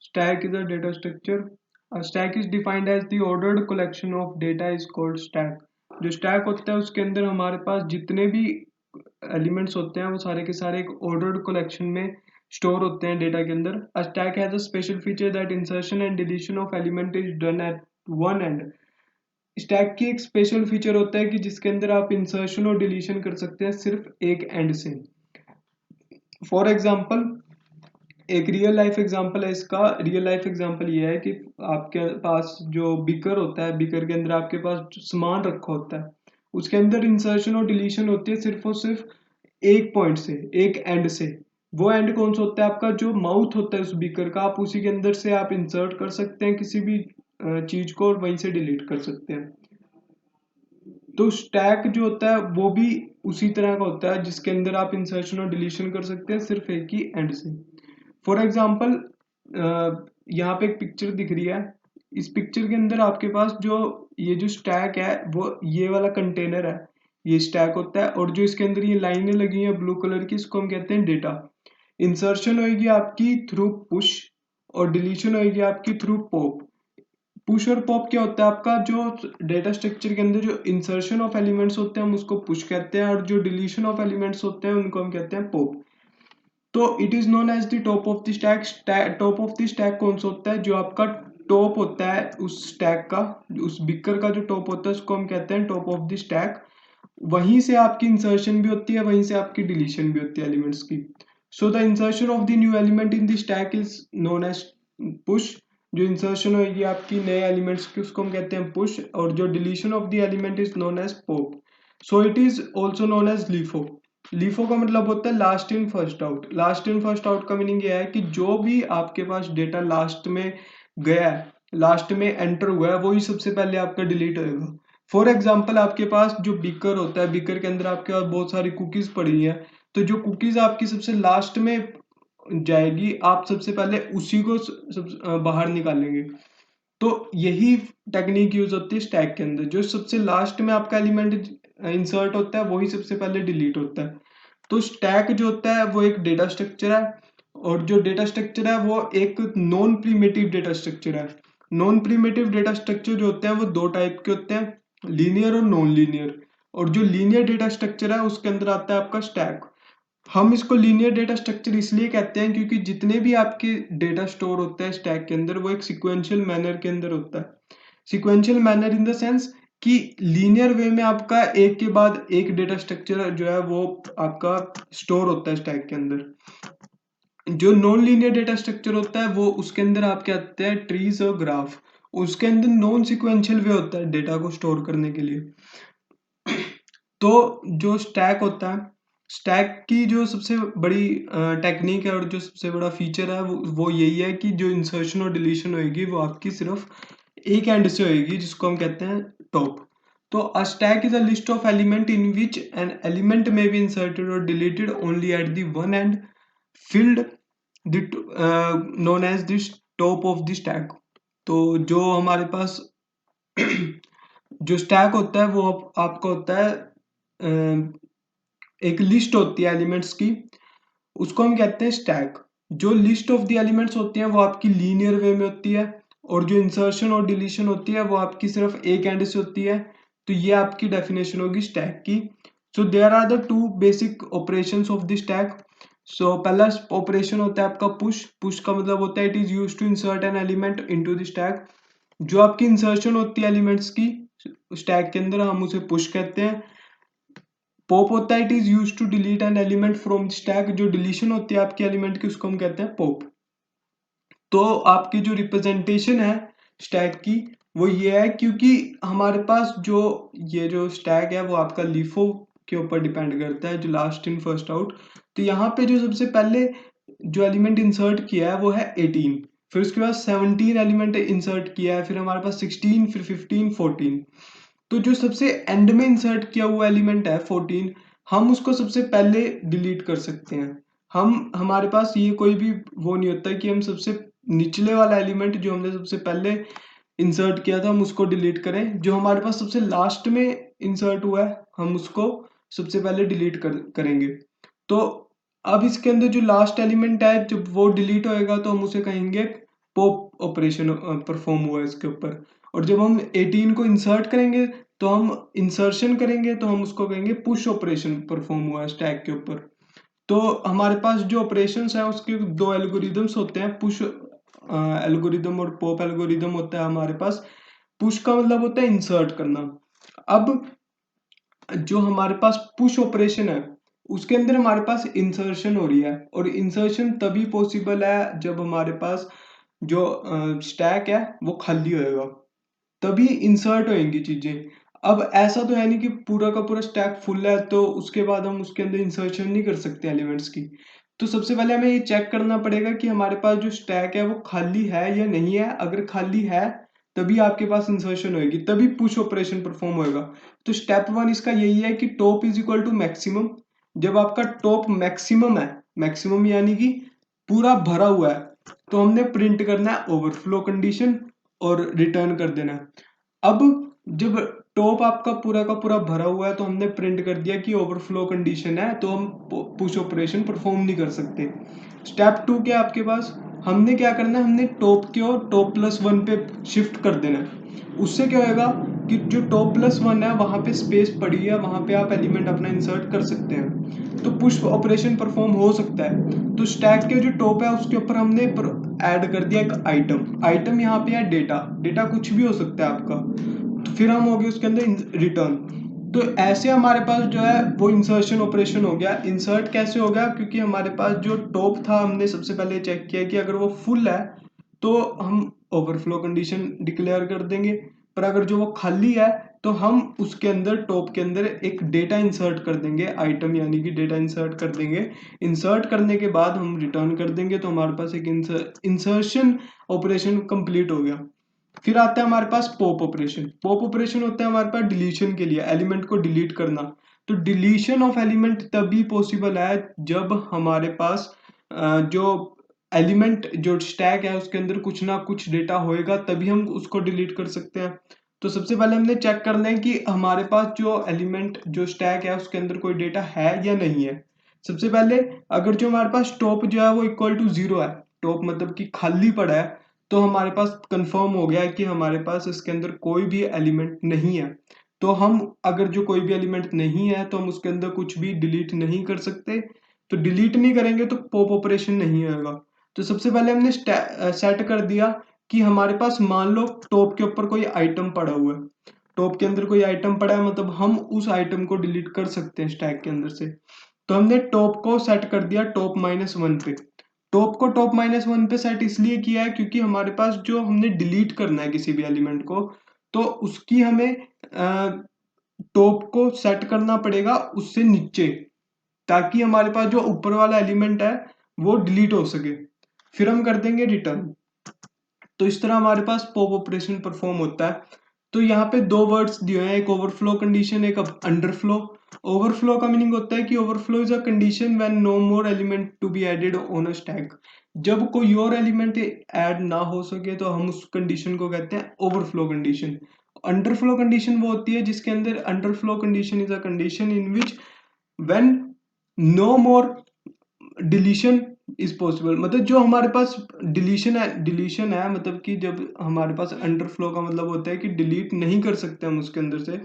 Stack is a data structure. A stack is defined as the ordered collection of data is called stack. जो stack होता है उसके अंदर हमारे पास जितने भी एलिमेंट्स होते हैं वो सारे के सारे एक ordered collection में स्टोर होते हैं डेटा के अंदर. A stack has a special feature that insertion and deletion of element is done at one end. Stack की एक स्पेशल फीचर होता है कि जिसके अंदर आप इंसर्शन और डिलीशन कर सकते हैं सिर्फ एक एंड से. फॉर एग्जाम्पल एक रियल लाइफ एग्जांपल है इसका. रियल लाइफ एग्जांपल ये है कि आपके पास जो बिकर होता है, बिकर के अंदर आपके पास जो सामान रखा होता है उसके अंदर इंसर्शन और डिलीशन होती है सिर्फ और सिर्फ एक पॉइंट से, एक एंड से. वो एंड कौन सा होता है? आपका जो माउथ होता है उस बिकर का, आप उसी के अंदर से आप इंसर्ट कर सकते हैं किसी भी चीज को और वहीं से डिलीट कर सकते हैं. तो स्टैक जो होता है वो भी उसी तरह का होता है जिसके अंदर आप इंसर्शन और डिलीशन कर सकते हैं सिर्फ एक ही एंड से. फॉर एग्जाम्पल यहाँ पे एक पिक्चर दिख रही है. इस पिक्चर के अंदर आपके पास जो ये जो स्टैक है वो ये वाला कंटेनर है, ये स्टैक होता है. और जो इसके अंदर ये लाइनें लगी हैं ब्लू कलर की, इसको हम कहते हैं डेटा. इंसर्शन होगी आपकी थ्रू पुश और डिलीशन होगी आपकी थ्रू पॉप. पुश और पॉप क्या होता है? आपका जो डेटा स्ट्रक्चर के अंदर जो इंसर्शन ऑफ एलिमेंट्स होते हैं हम उसको पुश कहते हैं और जो डिलीशन ऑफ एलिमेंट्स होते हैं उनको हम कहते हैं पॉप. तो it is known as the top of the stack. Top of the stack कौन सा होता है? जो आपका टॉप होता है उस स्टैक का, उस बिकर का जो टॉप होता है उसको हम कहते हैं टॉप ऑफ द स्टैक. वहीं से आपकी इंसर्शन भी होती है, वहीं से आपकी डिलीशन भी होती है एलिमेंट्स की. So the insertion of the new element in the stack is known as push. जो इंसर्शन होगी आपकी नए एलिमेंट्स की उसको हम कहते हैं पुश, और जो deletion of the element is known as pop. So it is also known as LIFO. LIFO का मतलब होता है last in first out. Last in first out का मीनिंग ये है कि जो भी आपके पास डेटा लास्ट में गया है, लास्ट में एंटर हुआ है, वही सबसे पहले आपका डिलीट होएगा. फॉर एग्जाम्पल आपके पास जो बीकर होता है, बीकर के अंदर आपके पास बहुत सारी कुकीज पड़ी हैं. तो जो कुकीज आपकी सबसे लास्ट में जाएगी, आप सबसे पहले उसी को बाहर निकालेंगे. तो यही टेक्निक यूज होती है स्टैक के अंदर. जो सबसे लास्ट में आपका एलिमेंट इंसर्ट होता है वही सबसे पहले डिलीट होता है. तो स्टैक जो होता है वो एक डेटा स्ट्रक्चर है, और जो डेटा स्ट्रक्चर है वो एक नॉन प्रिमिटिव डेटा स्ट्रक्चर है. नॉन प्रिमिटिव डेटा स्ट्रक्चर जो होते हैं वो दो टाइप के होते हैं, लीनियर और नॉन लीनियर. और जो लीनियर डेटा स्ट्रक्चर है उसके अंदर आता है आपका स्टैक. हम इसको लीनियर डेटा स्ट्रक्चर इसलिए कहते हैं क्योंकि जितने भी आपके डेटा स्टोर होता है स्टैक के अंदर वो एक सिक्वेंशियल मैनर के अंदर होता है. Sequential manner in the sense कि लीनियर वे में आपका एक के बाद एक डेटा स्ट्रक्चर जो है वो आपका स्टोर होता है स्टैक के अंदर. जो नॉन लीनियर डेटा स्ट्रक्चर होता है वो उसके अंदर आपके आते हैं ट्रीज और ग्राफ. उसके अंदर नॉन सिक्वेंशियल वे होता है डेटा को स्टोर करने के लिए. तो जो स्टैक होता है, स्टैक की जो सबसे बड़ी टेक्निक है और जो सबसे बड़ा फीचर है वो यही है कि जो इंसर्शन और डिलीशन होएगी वो आपकी सिर्फ एक एंड से होएगी जिसको हम कहते हैं टॉप. तो a stack is a list of element in which an element में बी इंसर्टेड और deleted only at the one and filled the known as the top of the stack. तो जो हमारे पास जो स्टैक होता है वो आपका होता है एक लिस्ट होती है एलिमेंट्स की, उसको हम कहते हैं स्टैक. जो लिस्ट ऑफ द एलिमेंट्स होती हैं वो आपकी लीनियर वे में होती है, और जो इंसर्शन और डिलीशन होती है वो आपकी सिर्फ एक एंड से होती है. तो ये आपकी डेफिनेशन होगी स्टैक की. So there are the two basic operations of the stack. So पहला ऑपरेशन होता है आपका पुश. पुश का मतलब होता है it is used to insert an element into the stack. जो आपकी इंसर्शन होती है एलिमेंट्स की स्टैक के अंदर हम उसे पुश कहते हैं. पॉप होता है it is used to delete an element from stack. जो डिलीशन होती है आपकी एलिमेंट की उसको हम कहते हैं पॉप. तो आपकी जो रिप्रेजेंटेशन है स्टैक की वो ये है, क्योंकि हमारे पास जो ये जो स्टैक है वो आपका लीफो के ऊपर डिपेंड करता है, जो लास्ट इन फर्स्ट आउट. तो यहाँ पे जो सबसे पहले जो एलिमेंट इंसर्ट किया है वो है 18, फिर उसके बाद 17 एलिमेंट इंसर्ट किया है, फिर हमारे पास 16, फिर 15, 14. तो जो सबसे एंड में इंसर्ट किया हुआ एलिमेंट है 14, हम उसको सबसे पहले डिलीट कर सकते हैं. हमारे पास ये कोई भी वो नहीं होता कि हम सबसे निचले वाला एलिमेंट जो हमने सबसे पहले इंसर्ट किया था हम उसको डिलीट करें. जो हमारे पास सबसे लास्ट में इंसर्ट हुआ है हम उसको सबसे पहले डिलीट करेंगे. तो अब इसके अंदर जो लास्ट एलिमेंट है जब वो डिलीट होएगा तो हम उसे कहेंगे पॉप ऑपरेशन परफॉर्म हुआ है इसके ऊपर। और जब हम 18 को इंसर्ट करेंगे तो हम इंसर्शन करेंगे तो हम उसको कहेंगे पुश ऑपरेशन परफॉर्म हुआ है स्टैक के ऊपर। तो हमारे पास जो ऑपरेशंस है उसके दो एल्गोरिदम्स होते हैं, पुश एल्गोरिदम और पॉप एल्गोरिदम होता है हमारे पास। पुश का मतलब होता है इंसर्ट करना। अब जो हमारे पास पुश ऑपरेशन है उसके अंदर हमारे पास इंसर्शन हो रही है, और इंसर्शन तभी पॉसिबल है जब हमारे पास जो स्टैक है वो खाली होएगा, तभी इंसर्ट होएंगी चीजें। अब ऐसा तो है नहीं कि पूरा का पूरा स्टैक फुल है तो उसके बाद हम उसके अंदर इंसर्शन नहीं कर सकते एलिमेंट्स की। तो सबसे पहले हमें ये चेक करना पड़ेगा कि हमारे पास जो स्टैक है वो खाली है या नहीं है। अगर खाली है तभी आपके पास इंसर्शन होएगी, तभी पुश ऑपरेशन परफॉर्म होएगा। तो स्टेप वन इसका यही है कि top is equal to maximum. जब आपका टॉप मैक्सिमम है, मैक्सिमम यानी कि पूरा भरा हुआ है, तो हमने प्रिंट करना है ओवरफ्लो कंडीशन और रिटर्न कर देना है। अब जब टॉप आपका पूरा का पूरा भरा हुआ है तो हमने प्रिंट कर दिया कि ओवरफ्लो कंडीशन है, तो हम पुश ऑपरेशन परफॉर्म नहीं कर सकते। स्टेप टू क्या है आपके पास, हमने क्या करना है, हमने टॉप की ओर टॉप प्लस वन पे शिफ्ट कर देना है। उससे क्या होगा कि जो टॉप प्लस वन है वहां पे स्पेस पड़ी है, वहां पे आप एलिमेंट अपना इंसर्ट कर सकते हैं, तो पुश ऑपरेशन परफॉर्म हो सकता है। तो स्टैक के जो टॉप है उसके ऊपर हमने ऐड कर दिया एक आइटम। आइटम यहाँ पे है डेटा, डेटा कुछ भी हो सकता है आपका। तो फिर हम हो गए उसके अंदर रिटर्न। तो ऐसे हमारे पास जो है वो इंसर्शन ऑपरेशन हो गया। इंसर्ट कैसे हो गया, क्योंकि हमारे पास जो टॉप था हमने सबसे पहले चेक किया कि अगर वो फुल है तो हम ओवरफ्लो कंडीशन डिक्लेयर कर देंगे, पर अगर जो वो खाली है तो हम उसके अंदर टॉप के अंदर एक डेटा इंसर्ट कर देंगे, आइटम यानी कि डेटा इंसर्ट कर देंगे। इंसर्ट करने के बाद हम रिटर्न कर देंगे, तो हमारे पास एक इंसर्शन ऑपरेशन कंप्लीट हो गया। फिर आता है हमारे पास पॉप ऑपरेशन। पॉप ऑपरेशन होता है हमारे पास डिलीशन के लिए, एलिमेंट को डिलीट करना। तो डिलीशन ऑफ एलिमेंट तभी पॉसिबल है जब हमारे पास जो एलिमेंट जो स्टैक है उसके अंदर कुछ ना कुछ डेटा होएगा, तभी हम उसको डिलीट कर सकते हैं। तो सबसे पहले हमने चेक करना है कि हमारे पास जो एलिमेंट जो स्टैक है उसके अंदर कोई डेटा है या नहीं है। सबसे पहले अगर जो हमारे पास टॉप जो है वो इक्वल टू जीरो है, टॉप मतलब कि खाली पड़ा है, तो हमारे पास कंफर्म हो गया है कि हमारे पास इसके अंदर कोई भी एलिमेंट नहीं है। तो हम अगर जो कोई भी एलिमेंट नहीं है तो हम उसके अंदर कुछ भी डिलीट नहीं कर सकते। तो डिलीट नहीं करेंगे तो पॉप ऑपरेशन नहीं होगा। तो सबसे पहले हमने सेट कर दिया कि हमारे पास मान लो टॉप के ऊपर कोई आइटम पड़ा हुआ है, टॉप के अंदर कोई आइटम पड़ा है, मतलब हम उस आइटम को डिलीट कर सकते हैं स्टैक के अंदर से। तो हमने टॉप को सेट कर दिया टॉप माइनस वन पे। टॉप को टॉप माइनस वन पे सेट इसलिए किया है क्योंकि हमारे पास जो हमने डिलीट करना है किसी भी एलिमेंट को, तो उसकी हमें टॉप को सेट करना पड़ेगा उससे नीचे, ताकि हमारे पास जो ऊपर वाला एलिमेंट है वो डिलीट हो सके। फिर हम कर देंगे रिटर्न। तो इस तरह हमारे पास पॉप ऑपरेशन परफॉर्म होता है। तो यहाँ पे दो वर्ड्स दिए हैं, एक ओवरफ्लो कंडीशन, एक अंडरफ्लो। ओवरफ्लो का मीनिंग होता है कि overflow is a condition when no more element to be added on a stack. जब कोई और एलिमेंट ऐड ना हो सके तो हम उस कंडीशन को कहते हैं ओवरफ्लो कंडीशन। अंडरफ्लो कंडीशन वो होती है जिसके अंदर, underflow condition is a condition in which when no more deletion is possible. मतलब जो हमारे पास डिलीशन है मतलब कि जब हमारे पास अंडरफ्लो का मतलब होता है कि डिलीट नहीं कर सकते हम उसके अंदर से,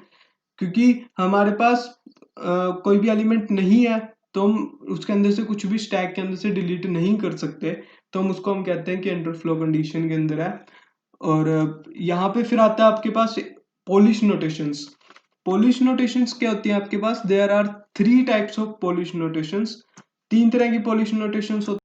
क्योंकि हमारे पास कोई भी एलिमेंट नहीं है तो हम उसके अंदर से कुछ भी स्टैक के अंदर से डिलीट नहीं कर सकते। तो हम उसको हम कहते हैं कि अंडरफ्लो कंडीशन के अंदर है। और यहाँ पे फिर आता है आपके पास पोलिश नोटेशंस। पोलिश नोटेशंस क्या होती है आपके पास, there are three types of Polish notations. तीन तरह की पोलिश नोटेशंस